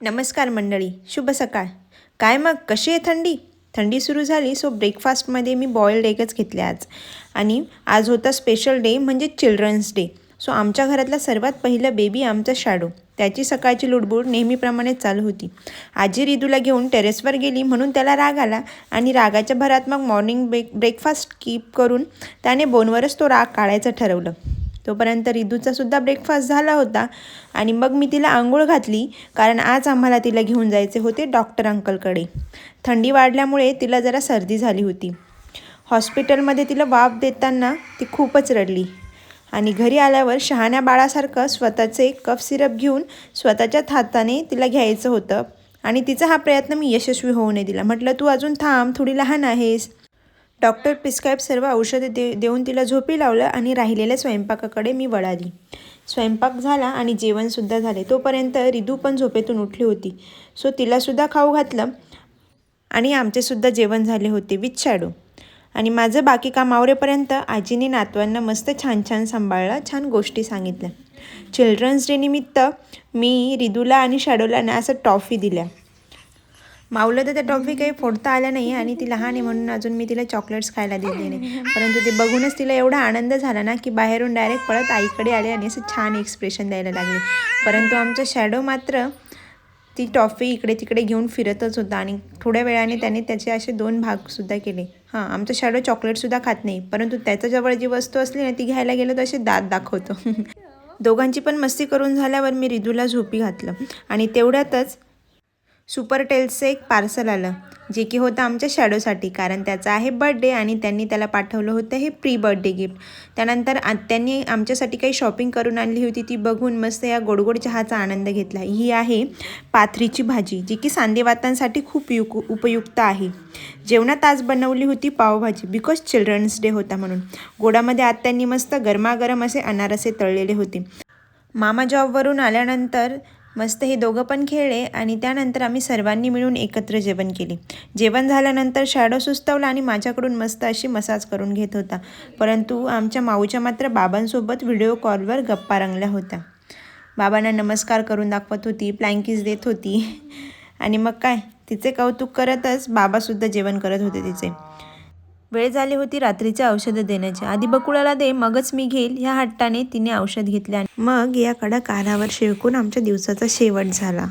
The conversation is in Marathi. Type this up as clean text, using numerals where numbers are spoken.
नमस्कार मंडळी, शुभ सकाळ. काय मग कशी आहे थंडी? थंडी सुरू झाली सो ब्रेकफास्टमध्ये मी बॉइल्ड एगच घेतले आज. आणि आज होता स्पेशल डे म्हणजे चिल्ड्रन्स डे. सो आमच्या घरातला सर्वात पहिलं बेबी आमचा शॅडो. त्याची सकाळची लुडबुड नेहमीप्रमाणेच चालू होती. आजी रिदूला घेऊन टेरेसवर गेली म्हणून त्याला राग आला आणि रागाच्या भरात मग मॉर्निंग ब्रेकफास्ट स्किप करून त्याने बोनवरच तो राग काढायचं ठरवलं. तोपर्यंत रिदूचासुद्धा ब्रेकफास्ट झाला होता आणि मग मी तिला आंघोळ घातली, कारण आज आम्हाला तिला घेऊन जायचे होते डॉक्टर अंकलकडे. थंडी वाढल्यामुळे तिला जरा सर्दी झाली होती. हॉस्पिटलमध्ये तिला वाफ देताना ती खूपच रडली आणि घरी आल्यावर शहाण्या बाळासारखं स्वतःचे कफ सिरप घेऊन स्वतःच्याच हाताने तिला घ्यायचं होतं आणि तिचा हा प्रयत्न मी यशस्वी होऊ नाही दिला. म्हटलं तू अजून थांब, थोडी लहान आहेस. डॉक्टर प्रिस्क्राईब सर्व औषधे देऊन तिला झोपी लावलं आणि राहिलेल्या स्वयंपाकाकडे मी वळाली. स्वयंपाक झाला आणि जेवणसुद्धा झाले. तोपर्यंत रिदू पण झोपेतून उठली होती. सो तिलासुद्धा खाऊ घातलं आणि आमचेसुद्धा जेवण झाले होते विथ शॅडो. आणि माझं बाकी काम आवरेपर्यंत आजीने नातवांना मस्त छान छान सांभाळलं, छान गोष्टी सांगितल्या. चिल्ड्रन्स डे निमित्त मी रिदूला आणि शॅडोला ना असं टॉफी दिल्या. माऊला तर त्या टॉफी काही फोडता आल्या नाही आणि ती लहान आहे म्हणून अजून मी तिला चॉकलेट्स खायला दिले नाही. परंतु ते बघूनच तिला एवढा आनंद झाला ना की बाहेरून डायरेक्ट पळत आईकडे आले आणि असं छान एक्सप्रेशन द्यायला लागले. परंतु आमचा शॅडो मात्र ती टॉफी इकडे तिकडे घेऊन फिरतच होता आणि थोड्या वेळाने त्याने त्याचे असे 2 भागसुद्धा केले. आमचा शॅडो चॉकलेटसुद्धा खात नाही, परंतु त्याच्याजवळ जी वस्तू असली ना ती घ्यायला गेलं तर असे दात दाखवतो. दोघांची पण मस्ती करून झाल्यावर मी रिदूला झोपी घातलं आणि तेवढ्यातच सुपर टेल्सचं एक पार्सल आलं, जे की होतं आमच्या शॅडोसाठी, कारण त्याचा आहे बर्थडे आणि त्यांनी त्याला पाठवलं होतं हे प्री बर्थडे गिफ्ट. त्यानंतर त्यांनी आमच्यासाठी काही शॉपिंग करून आणली होती, ती बघून मस्त या गोडगोड चहाचा आनंद घेतला. ही आहे पाथरीची भाजी, जी की सांधेवातांसाठी खूप उपयुक्त आहे. जेवणात आज बनवली होती पावभाजी, बिकॉज चिल्ड्रन्स डे होता म्हणून. गोडामध्ये आत्यांनी मस्त गरमागरम असे अनारसे तळलेले होते. मामा जॉबवरून आल्यानंतर मस्त हे दोघं पण खेळले आणि त्यानंतर आम्ही सर्वांनी मिळून एकत्र जेवण केले. जेवण झाल्यानंतर शॅडो सुस्तवला आणि माझ्याकडून मस्त अशी मसाज करून घेत होता. परंतु आमच्या माऊच्या मात्र बाबांसोबत व्हिडिओ कॉलवर गप्पा रंगल्या होत्या. बाबांना नमस्कार करून दाखवत होती, प्लँकीज देत होती आणि मग काय तिचे कौतुक करतच बाबासुद्धा जेवण करत होते तिचे. वेळ झाली होती रात्रीचे औषधं देण्याची. आधी बकुळाला दे मगच मी घेईल, ह्या हट्टाने तिने औषध घेतले आणि मग या कडक काढावर शिरकून आमच्या दिवसाचा शेवट झाला.